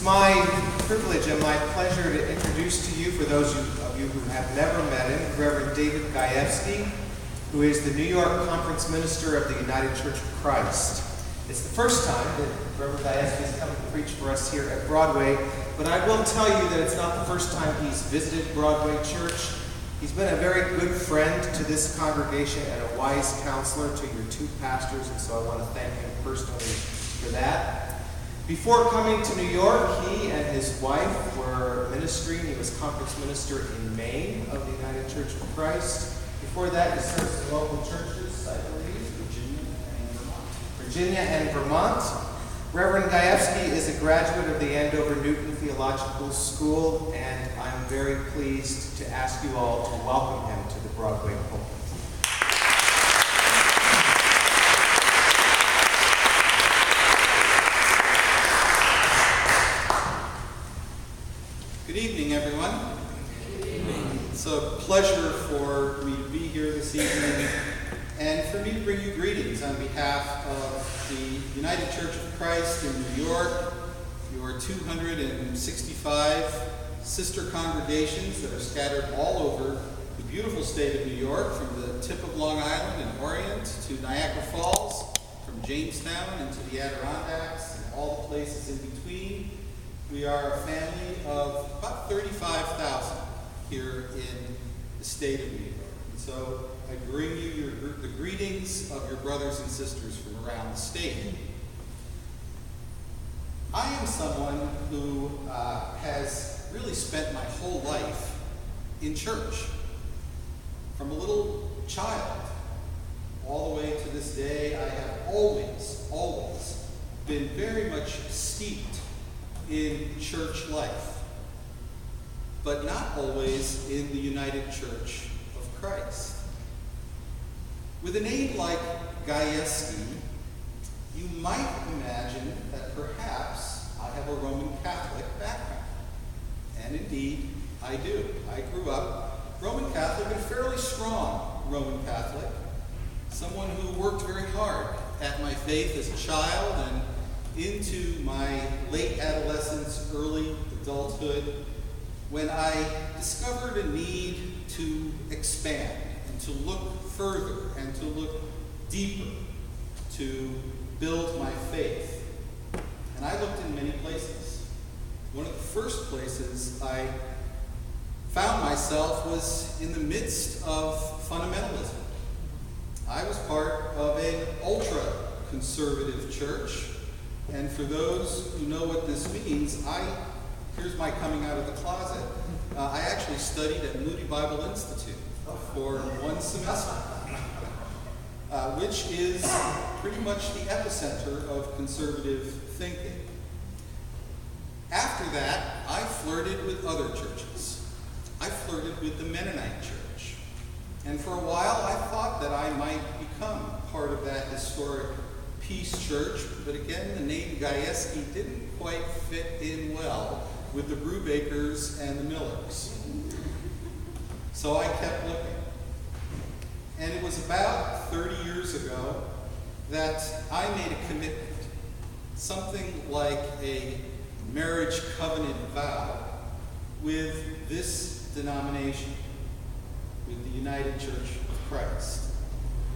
my privilege and my pleasure to introduce to you, for those of you who have never met him, Reverend David Gajewski, who is the New York Conference Minister of the United Church of Christ. It's the first time that Reverend Gajewski has come to preach for us here at Broadway, but I will tell you that it's not the first time he's visited Broadway Church. He's been a very good friend to this congregation and a wise counselor to your two pastors, and so I want to thank him personally for that. Before coming to New York, he and his wife were ministering. He was conference minister in Maine of the United Church of Christ. Before that, he served in local churches, I believe, Virginia and Vermont. Reverend Gajewski is a graduate of the Andover Newton Theological School, and I'm very pleased to ask you all to welcome him to the Broadway pulpit. Good evening, everyone. Good evening. It's a pleasure for me to be here this evening and for me to bring you greetings on behalf of the United Church of Christ in New York, your 265 sister congregations that are scattered all over the beautiful state of New York, from the tip of Long Island and Orient to Niagara Falls, from Jamestown into the Adirondacks and all the places in between. We are a family of about 35,000 here in the state of New York. And so I bring you the greetings of your brothers and sisters from around the state. I am someone who has really spent my whole life in church. From a little child all the way to this day, I have always been very much steeped in church life, but not always in the United Church of Christ. With a name like Gajewski, you might imagine that perhaps I have a Roman Catholic background. And indeed, I do. I grew up Roman Catholic, and fairly strong Roman Catholic, someone who worked very hard at my faith as a child and into my late adolescence, early adulthood, when I discovered a need to expand and to look further and to look deeper, to build my faith. And I looked in many places. One of the first places I found myself was in the midst of fundamentalism. I was part of an ultra-conservative church. And for those who know what this means, here's my coming out of the closet. I actually studied at Moody Bible Institute for one semester, which is pretty much the epicenter of conservative thinking. After that, I flirted with other churches. I flirted with the Mennonite church. And for a while, I thought that I might become part of that historic Peace Church, but again, the name Gajewski didn't quite fit in well with the Brubakers and the Millers. So I kept looking. And it was about 30 years ago that I made a commitment, something like a marriage covenant vow, with this denomination, with the United Church of Christ.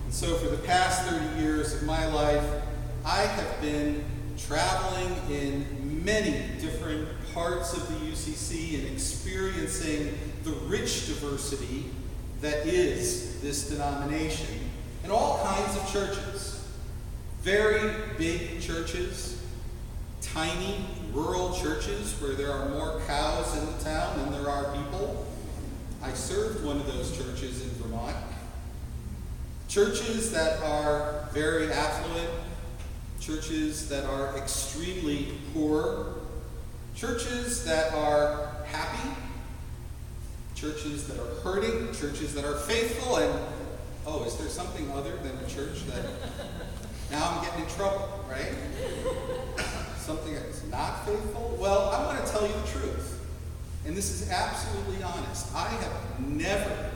And so for the past 30 years of my life, I have been traveling in many different parts of the UCC and experiencing the rich diversity that is this denomination in all kinds of churches. Very big churches, tiny rural churches where there are more cows in the town than there are people. I served one of those churches in Vermont. Churches that are very affluent, churches that are extremely poor, churches that are happy, churches that are hurting, churches that are faithful, and, oh, is there something other than a church that, now I'm getting in trouble, right? Something that is not faithful? Well, I want to tell you the truth, and this is absolutely honest. I have never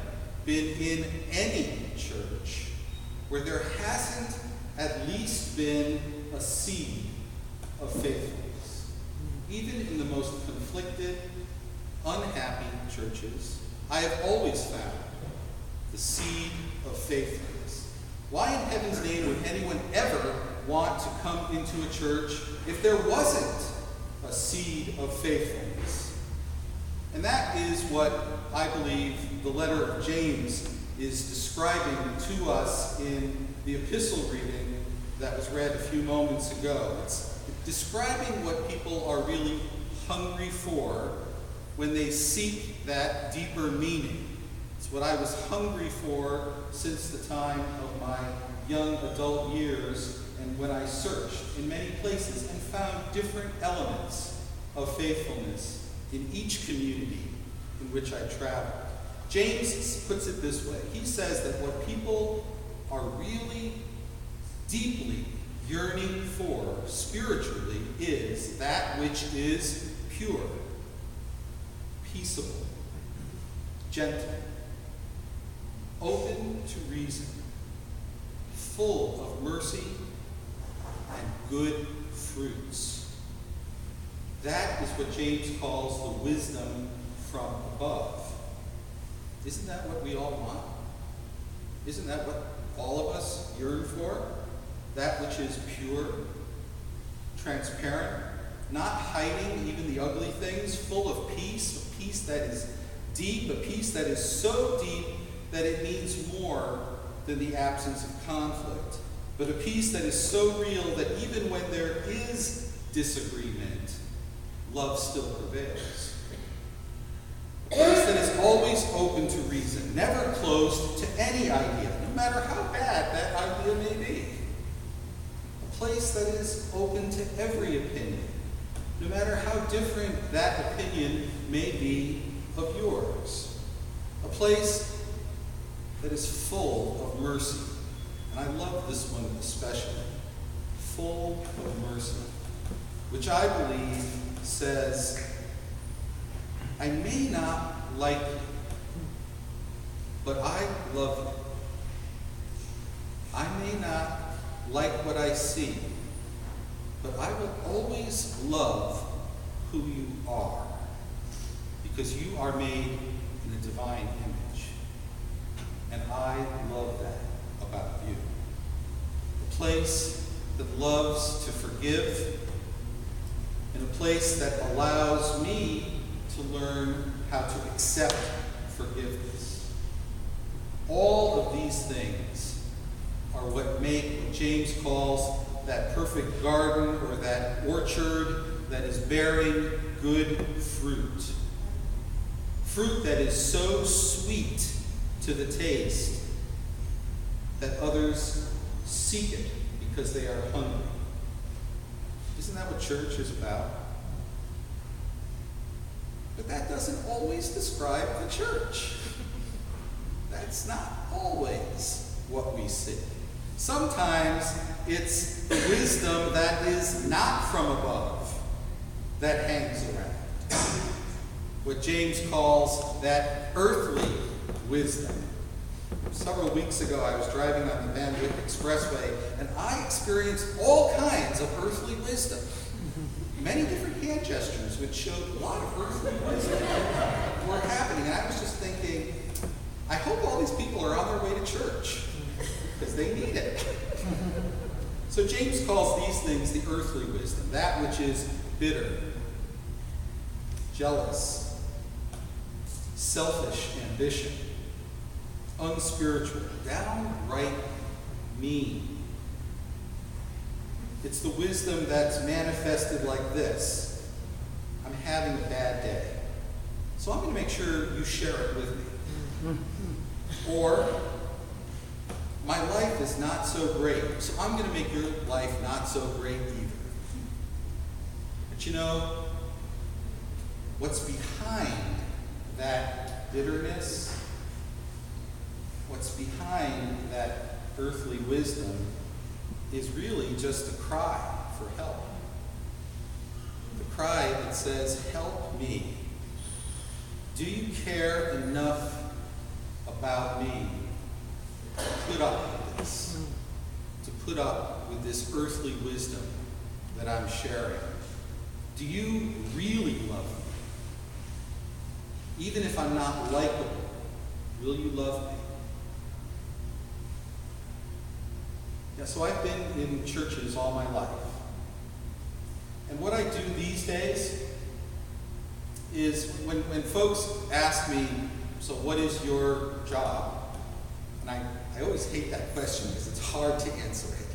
been in any church where there hasn't at least been a seed of faithfulness. even in the most conflicted, unhappy churches, I have always found the seed of faithfulness. Why in heaven's name would anyone ever want to come into a church if there wasn't a seed of faithfulness? And that is what I believe the letter of James is describing to us in the epistle reading that was read a few moments ago. It's describing what people are really hungry for when they seek that deeper meaning. It's what I was hungry for since the time of my young adult years, and when I searched in many places and found different elements of faithfulness in each community in which I traveled. James puts it this way. He says that what people are really deeply yearning for spiritually is that which is pure, peaceable, gentle, open to reason, full of mercy and good fruits. That is what James calls the wisdom from above. Isn't that what we all want? Isn't that what all of us yearn for? That which is pure, transparent, not hiding even the ugly things, full of peace, a peace that is deep, a peace that is so deep that it means more than the absence of conflict, but a peace that is so real that even when there is disagreement, love still prevails. A peace that is always open to reason, never closed to any idea, no matter how bad that idea may be. A place that is open to every opinion, no matter how different that opinion may be of yours. A place that is full of mercy. And I love this one especially. Full of mercy. Which I believe says, I may not like you, but I love you. I may not like what I see, but I will always love who you are, because you are made in a divine image. And I love that about you. A place that loves to forgive, and a place that allows me to learn how to accept forgiveness. All of these things are what make what James calls that perfect garden or that orchard that is bearing good fruit. Fruit that is so sweet to the taste that others seek it because they are hungry. Isn't that what church is about? But that doesn't always describe the church. That's not always what we see. Sometimes it's the wisdom that is not from above that hangs around. What James calls that earthly wisdom. Several weeks ago, I was driving on the Van Wyck Expressway, and I experienced all kinds of earthly wisdom. Many different hand gestures which showed a lot of earthly wisdom were happening. And I was just thinking, I hope all these people are on their way to church, because they need it. So James calls these things the earthly wisdom, that which is bitter, jealous, selfish ambition, unspiritual, downright mean. It's the wisdom that's manifested like this. I'm having a bad day, so I'm going to make sure you share it with me. Or, my life is not so great, so I'm going to make your life not so great either. But you know, what's behind that bitterness, what's behind that earthly wisdom is really just a cry for help. The cry that says, help me. Do you care enough about me to put up with this? To put up with this earthly wisdom that I'm sharing? Do you really love me? Even if I'm not likable, will you love me? Yeah, so I've been in churches all my life. And what I do these days is when folks ask me, so what is your job? And I always hate that question because it's hard to answer it.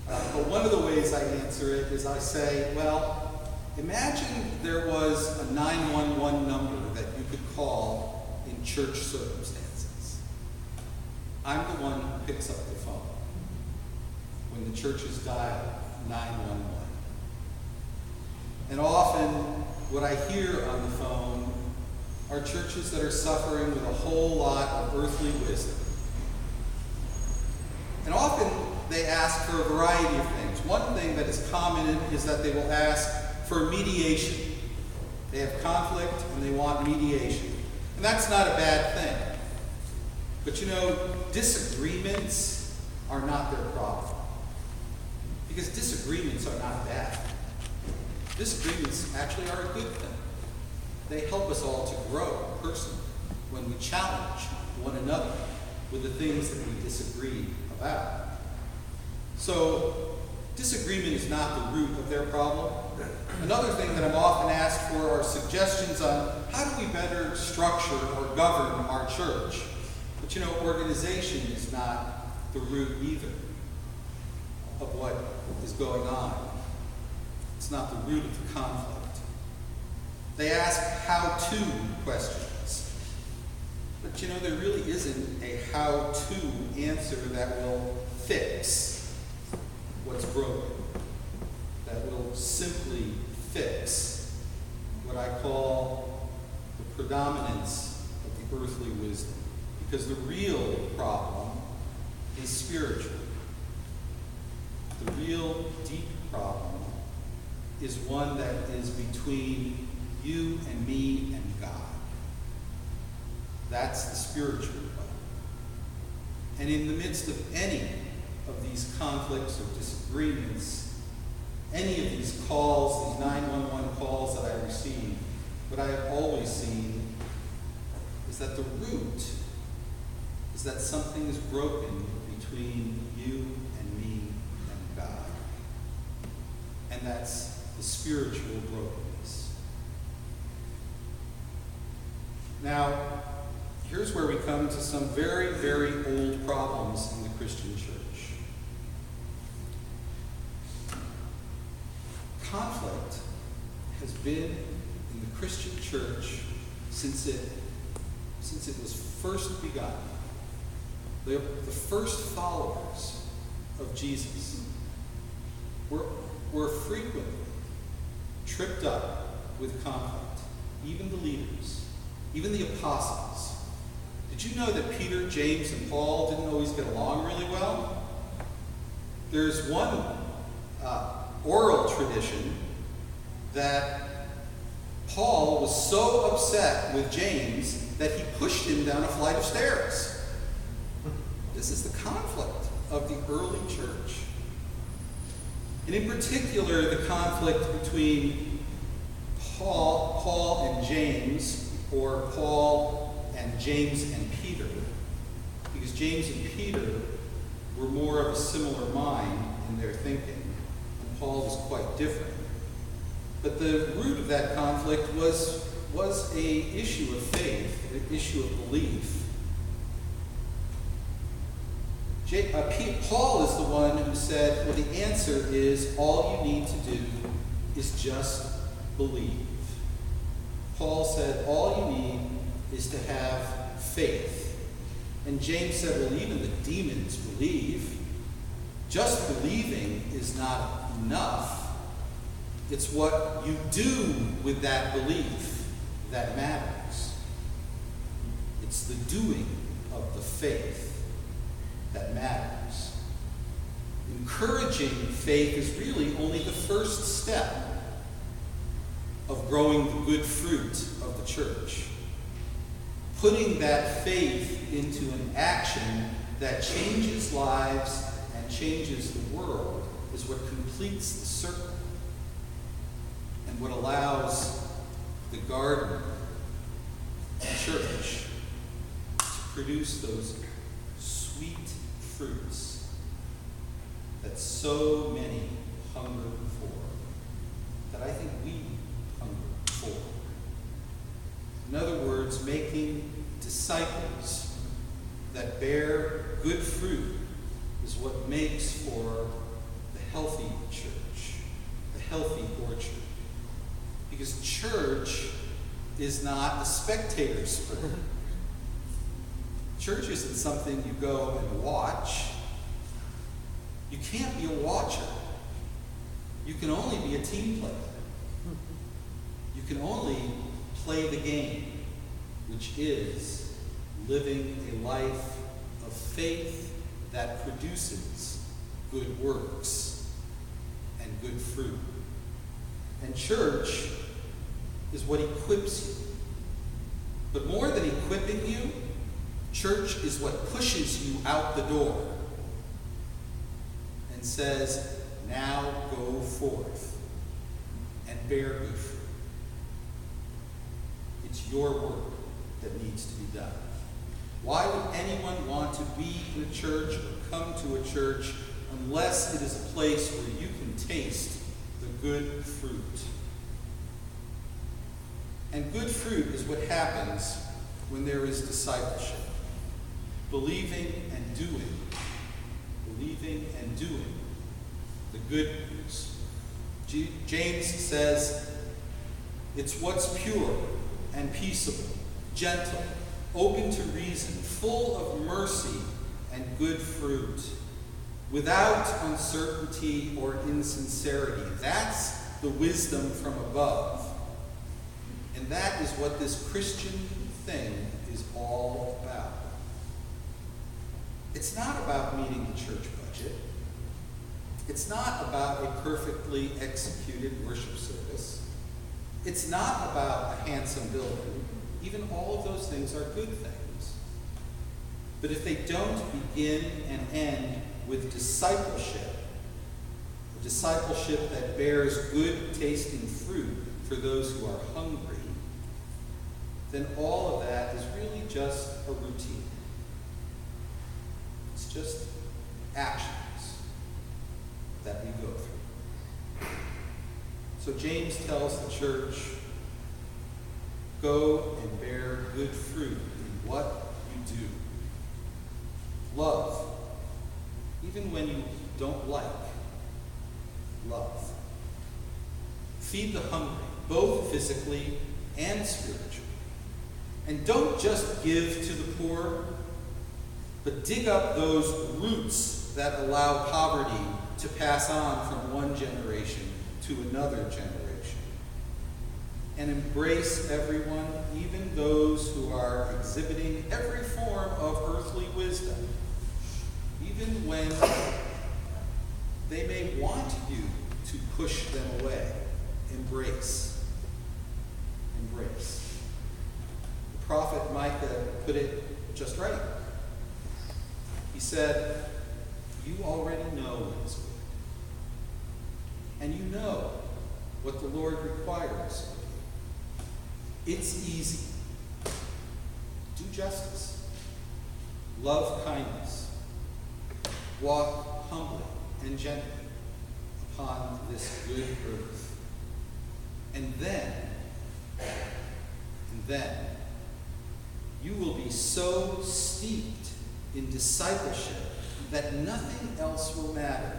But one of the ways I answer it is I say, well, imagine there was a 911 number that you could call in church circumstances. I'm the one who picks up the phone when the churches dial 911. And often what I hear on the phone are churches that are suffering with a whole lot of earthly wisdom. And often they ask for a variety of things. One thing that is common is that they will ask for mediation. They have conflict and they want mediation. And that's not a bad thing. But you know, disagreements are not their problem. Because disagreements are not bad. Disagreements actually are a good thing. They help us all to grow personally when we challenge one another with the things that we disagree about. So, disagreement is not the root of their problem. Another thing that I'm often asked for are suggestions on how do we better structure or govern our church. But you know, organization is not the root either of what is going on. It's not the root of the conflict. They ask how-to questions. But you know, there really isn't a how-to answer that will fix what's broken, that will simply fix what I call the predominance of the earthly wisdom. Because the real problem is spiritual. The real deep problem is one that is between you and me and God. That's the spiritual problem. And in the midst of any of these conflicts or disagreements, any of these calls, these 911 calls that I receive, what I have always seen is that the root is that something is broken between you and me and God. And that's the spiritual brokenness. Now, here's where we come to some very, very old problems in the Christian church. Conflict has been in the Christian church since it was first begun. The first followers of Jesus were frequently tripped up with conflict. Even the leaders, even the apostles. Did you know that Peter, James, and Paul didn't always get along really well? There's one oral tradition that Paul was so upset with James that he pushed him down a flight of stairs. This is the conflict of the early church. And in particular, the conflict between Paul and James, or Paul and James and Peter, because James and Peter were more of a similar mind in their thinking, and Paul was quite different. But the root of that conflict was an issue of faith, an issue of belief. Paul is the one who said, well, the answer is all you need to do is just believe. Paul said, all you need is to have faith. And James said, well, even the demons believe. Just believing is not enough. It's what you do with that belief that matters. It's the doing of the faith that matters. Encouraging faith is really only the first step of growing the good fruit of the church. Putting that faith into an action that changes lives and changes the world is what completes the circle. And what allows the garden, the church, to produce those sweet fruits that so many hunger for, that I think we hunger for. In other words, making disciples that bear good fruit is what makes for the healthy church, the healthy orchard. Because church is not a spectator sport. Church isn't something you go and watch. You can't be a watcher. You can only be a team player. You can only play the game, which is living a life of faith that produces good works and good fruit. And church is what equips you. But more than equipping you, church is what pushes you out the door and says, now go forth and bear good fruit. It's your work that needs to be done. Why would anyone want to be in a church or come to a church unless it is a place where you can taste the good fruit? And good fruit is what happens when there is discipleship. Believing and doing the good news. James says, it's what's pure and peaceable, gentle, open to reason, full of mercy and good fruit, without uncertainty or insincerity. That's the wisdom from above. And that is what this Christian thing is all about. It's not about meeting the church budget. It's not about a perfectly executed worship service. It's not about a handsome building. Even all of those things are good things. But if they don't begin and end with discipleship, a discipleship that bears good tasting fruit for those who are hungry, then all of that is really just a routine. It's just actions that we go through. So James tells the church, go and bear good fruit in what you do. Love, even when you don't like. Love. Feed the hungry, both physically and spiritually. And don't just give to the poor, but dig up those roots that allow poverty to pass on from one generation to another generation. And embrace everyone, even those who are exhibiting every form of earthly wisdom, even when they may want you to push them away. Embrace. Embrace. The prophet Micah put it just right. He said, you already know what is good. And you know what the Lord requires of you. It's easy. Do justice. Love kindness. Walk humbly and gently upon this good earth. And then, you will be so steeped in discipleship that nothing else will matter.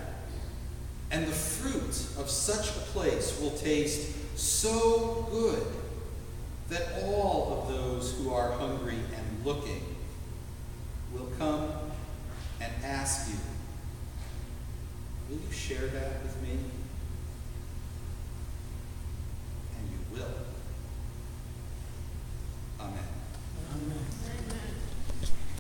And the fruit of such a place will taste so good that all of those who are hungry and looking will come and ask you, will you share that with me? And you will.